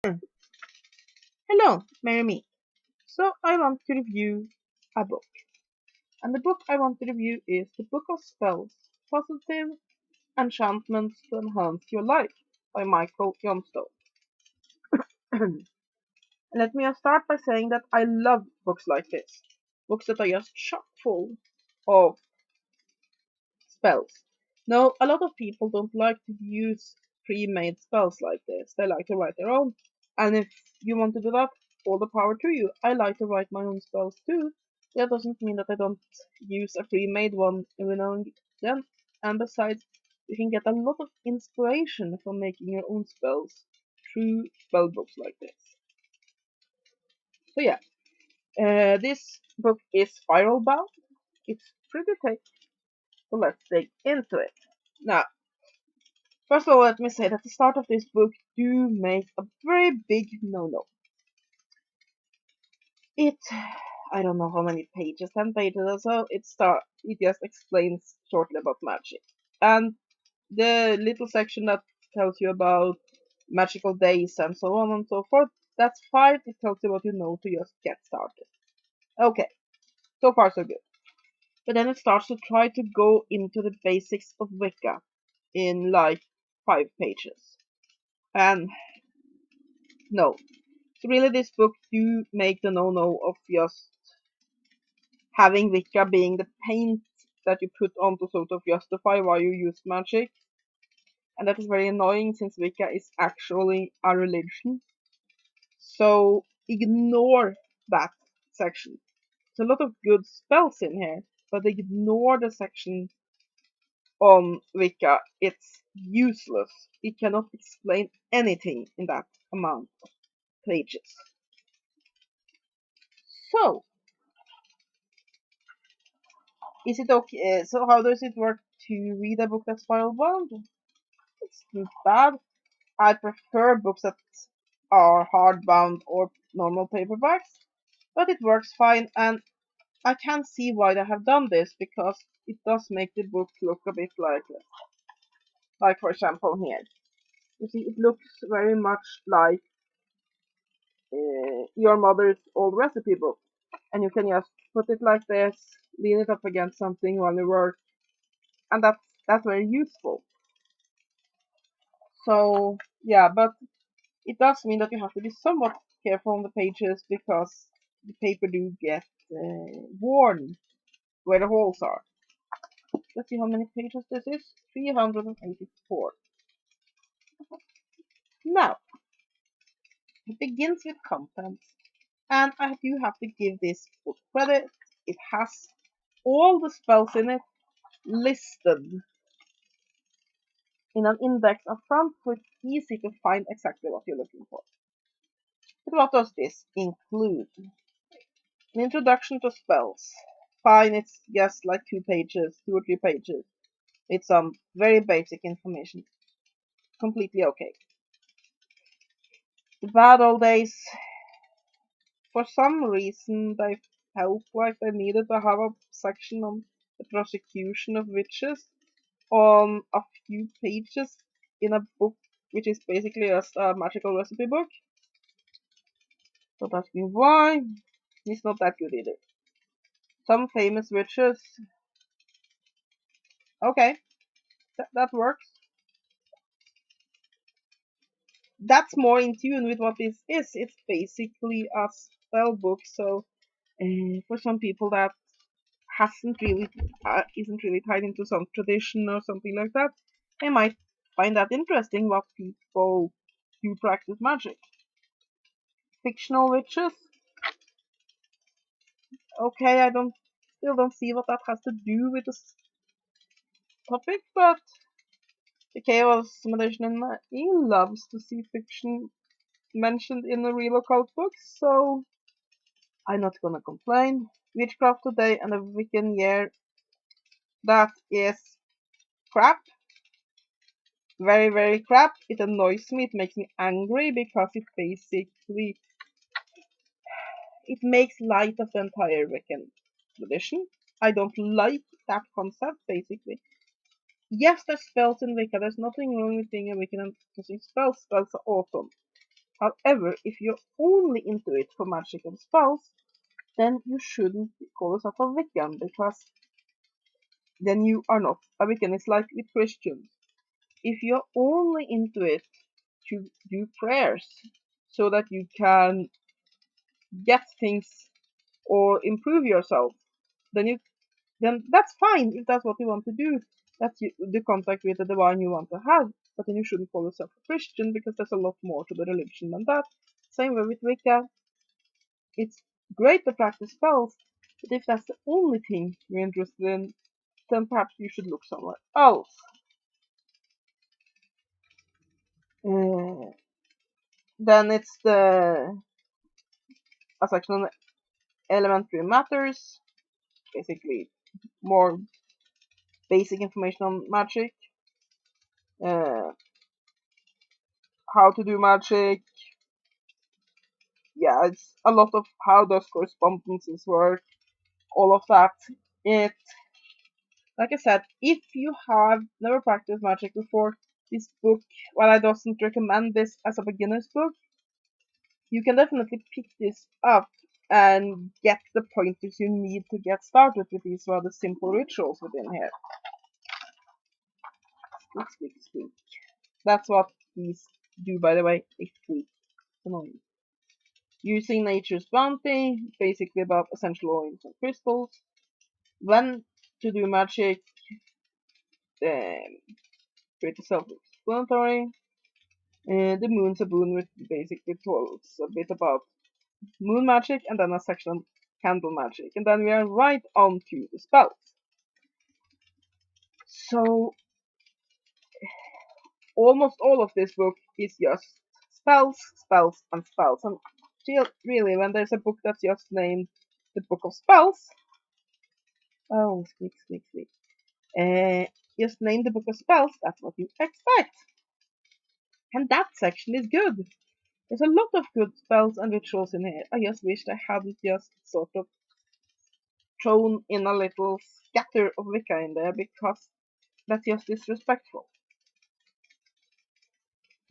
Hello, marry me. So I want to review a book. And the book I want to review is The Book of Spells, Positive Enchantments to Enhance Your Life by Michael Johnstone. Let me start by saying that I love books like this. Books that are just chock full of spells. Now, a lot of people don't like to use pre-made spells like this. They like to write their own. And if you want to do that, all the power to you. I like to write my own spells too. That doesn't mean that I don't use a pre-made one every now and then. And besides, you can get a lot of inspiration from making your own spells through spell books like this. So yeah, this book is spiral bound. It's pretty thick, so let's dig into it. Now, first of all, let me say that the start of this book do make a very big no-no. It, I don't know how many pages, 10 pages or so, it just explains shortly about magic. And the little section that tells you about magical days and so on and so forth, that's fine. It tells you what you know to just get started. Okay, so far so good. But then it starts to try to go into the basics of Wicca in like 5 pages. And no, so really this book do make the no-no of just having Wicca being the paint that you put on to sort of justify why you use magic. And that is very annoying since Wicca is actually a religion. So ignore that section. There's a lot of good spells in here, but ignore the section on Wicca. It's useless. It cannot explain anything in that amount of pages. So, is it okay? So, how does it work to read a book that's spiral bound? It's not bad. I prefer books that are hardbound or normal paperbacks, but it works fine, and I can see why they have done this because it does make the book look a bit like for example here. You see, it looks very much like your mother's old recipe book, and you can just put it like this, lean it up against something while you work, and that's very useful. So yeah, but it does mean that you have to be somewhat careful on the pages because the paper do get worn where the holes are. Let's see how many pages this is. 384. Now, it begins with contents, and I do have to give this book credit. It has all the spells in it listed in an index up front, so it's easy to find exactly what you're looking for. But what does this include? An introduction to spells. Fine, it's just like 2 pages, 2 or 3 pages. It's some very basic information. Completely okay. The bad old days, for some reason, they felt like they needed to have a section on the prosecution of witches on a few pages in a book which is basically just a magical recipe book. Don't ask me why. It's not that good either. Some famous witches. Okay, that works. That's more in tune with what this is. It's basically a spell book, so for some people that hasn't really isn't really tied into some tradition or something like that, they might find that interesting what people do practice magic. Fictional witches, okay, I don't still don't see what that has to do with this topic, but the chaos magician in me loves to see fiction mentioned in a real occult book, so I'm not gonna complain. Witchcraft Today and the Wiccan Year, that is crap. Very, very crap. It annoys me. It makes me angry because it basically it makes light of the entire Wiccan tradition. I don't like that concept, basically. Yes, there's spells in Wicca. There's nothing wrong with being a Wiccan and using spells. Spells are awesome. However, if you're only into it for magic and spells, then you shouldn't call yourself a Wiccan, because then you are not a Wiccan. It's like with Christians. If you're only into it to do prayers so that you can get things or improve yourself, then that's fine if that's what you want to do. That's the contact with the divine you want to have. But then you shouldn't call yourself a Christian, because there's a lot more to the religion than that. Same way with Wicca. It's great to practice spells, but if that's the only thing you're interested in, then perhaps you should look somewhere else. Then it's a section on elementary matters, basically more basic information on magic, uh, how to do magic. Yeah, it's a lot of how does correspondences work, all of that. It, like I said, if you have never practiced magic before, this book, while I doesn't recommend this as a beginner's book, you can definitely pick this up and get the pointers you need to get started with these rather simple rituals within here. Squeak, squeak, squeak. That's what these do, by the way. They squeak. It's annoying. Using nature's bounty, basically about essential oils and crystals. When to do magic, pretty self-explanatory. The moon's a boon, which basically tells a bit about moon magic, and then a section on candle magic. And then we are right on to the spells. So, almost all of this book is just spells, spells, and spells. And really, when there's a book that's just named the Book of Spells, oh, squeak, squeak, squeak. Just name the Book of Spells, that's what you expect. And that section is good. There's a lot of good spells and rituals in here. I just wish I hadn't just sort of thrown in a little scatter of Wicca in there, because that's just disrespectful.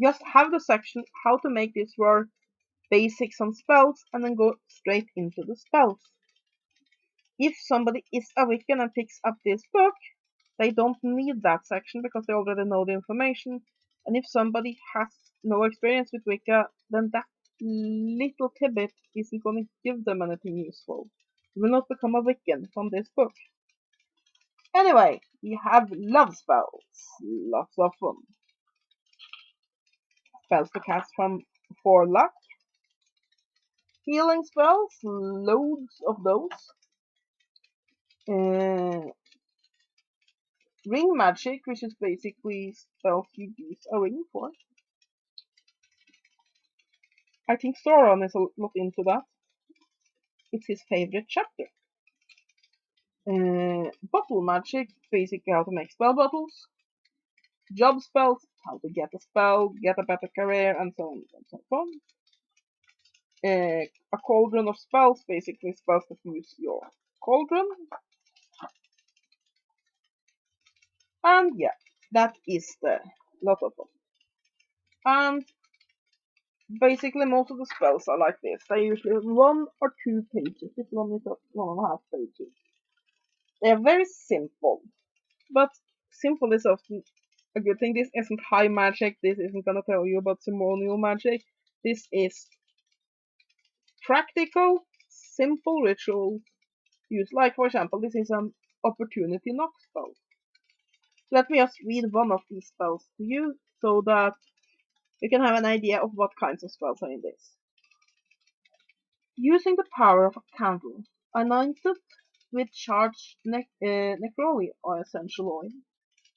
Just have the section how to make this work, basics on spells, and then go straight into the spells. If somebody is a Wiccan and picks up this book, they don't need that section because they already know the information. And if somebody has no experience with Wicca, then that little tidbit isn't going to give them anything useful. You will not become a Wiccan from this book. Anyway, we have love spells. Lots of them. Spells to cast from 4 luck. Healing spells, loads of those. Ring magic, which is basically spells you use a ring for. I think Sauron is a lot into that. It's his favorite chapter. Bottle magic, basically how to make spell bottles. Job spells, how to get a spell, get a better career, and so on and so on. A cauldron of spells, basically spells that use your cauldron. And yeah, that is the lot of them. And basically most of the spells are like this. They usually have 1 or 2 pages. This one is 1.5 pages. They are very simple, but simple is often a good thing. This isn't high magic. This isn't gonna tell you about ceremonial magic. This is practical, simple rituals used. Like, for example, this is an opportunity knock spell. Let me just read one of these spells to you so that you can have an idea of what kinds of spells are in this. Using the power of a candle, anointed with charged necroli or essential oil,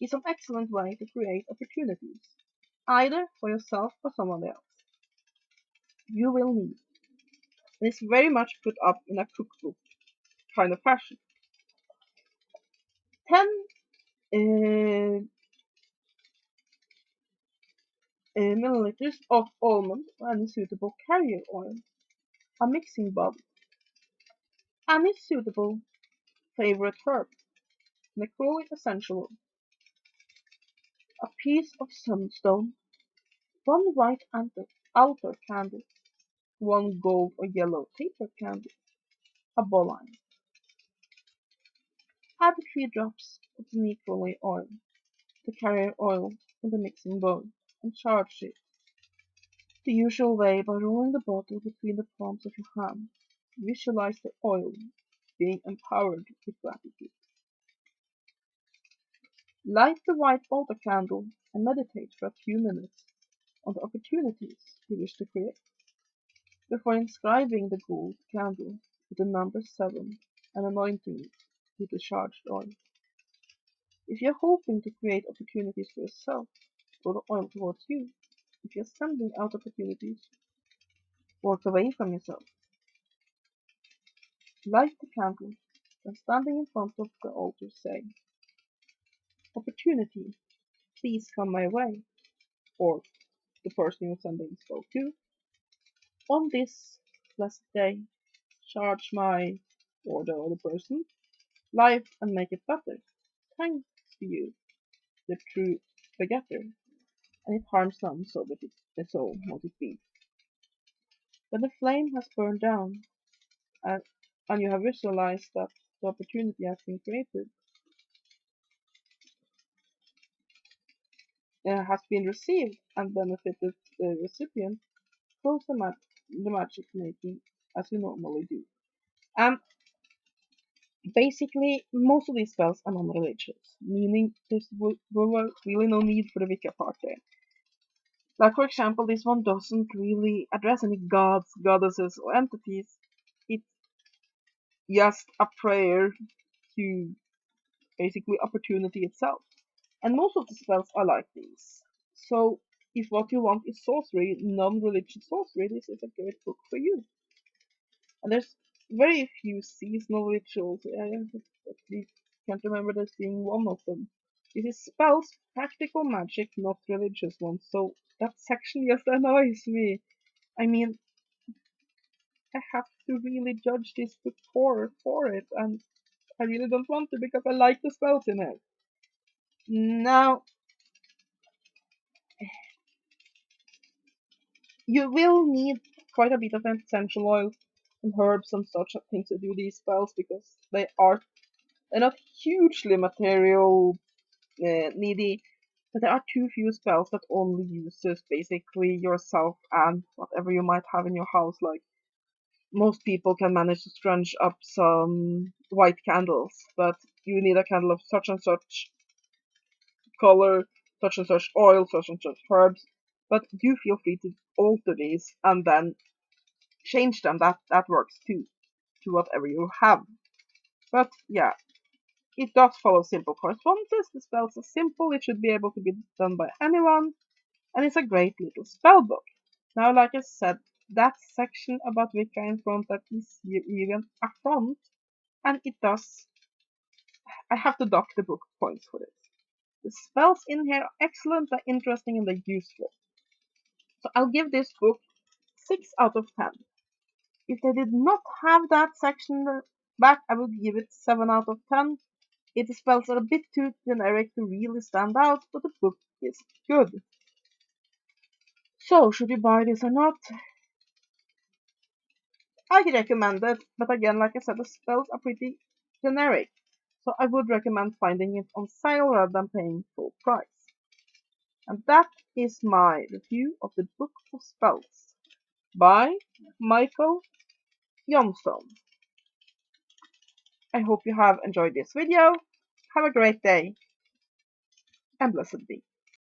is an excellent way to create opportunities, either for yourself or someone else. You will need. And it's very much put up in a cookbook kind of fashion. 10 milliliters of almond or any suitable carrier oil, a mixing bowl, any suitable favorite herb, necrolic essential, a piece of sunstone, 1 white anther, altar candle, 1 gold or yellow taper candle, a bowline. Add 3 drops of the Nicolay oil, the carrier oil, in the mixing bowl, and charge it the usual way by rolling the bottle between the palms of your hand. Visualize the oil being empowered with gratitude. Light the white altar candle and meditate for a few minutes on the opportunities you wish to create, before inscribing the gold candle with the number 7 and anointing it with the charged oil. If you're hoping to create opportunities for yourself, draw the oil towards you. If you're sending out opportunities, walk away from yourself. Light the candle, then standing in front of the altar say, "Opportunity, please come my way," or the person you're sending the spell to. "On this blessed day, charge my," or the other person, "life and make it better. Thanks to you, the true begetter," and it harms none, so but so might it be. When the flame has burned down, and, and you have visualized that the opportunity has been created, has been received and benefited the recipient, close the magic making as you normally do. And basically, most of these spells are non-religious, meaning there's really no need for the Wicca part there. Like, for example, this one doesn't really address any gods, goddesses, or entities. It's just a prayer to basically opportunity itself. And most of the spells are like these. So, if what you want is sorcery, non-religious sorcery, this is a great book for you. And there's very few seasonal rituals. I actually can't remember this being one of them. This is spells, practical magic, not religious ones. So that section just annoys me. I mean, I have to really judge this book for it, and I really don't want to because I like the spells in it. Now, you will need quite a bit of essential oils and herbs and such things to do these spells because they're not hugely material needy, but there are too few spells that only uses basically yourself and whatever you might have in your house. Like, most people can manage to scrunch up some white candles, but you need a candle of such and such color, such and such oil, such and such herbs. But do feel free to alter these and then change them. That works too, to whatever you have. But yeah, it does follow simple correspondences. The spells are simple, it should be able to be done by anyone, and it's a great little spell book. Now, like I said, that section about Wicca in front, that is even a front, and it does. I have to dock the book points for this. The spells in here are excellent, they're interesting, and they're useful. So I'll give this book 6 out of 10. If they did not have that section back, I would give it 7 out of 10. Its spells are a bit too generic to really stand out, but the book is good. So, should you buy this or not? I recommend it, but again, like I said, the spells are pretty generic. So I would recommend finding it on sale rather than paying full price. And that is my review of the Book of Spells by Michael Johnstone. I hope you have enjoyed this video. Have a great day, and blessed be.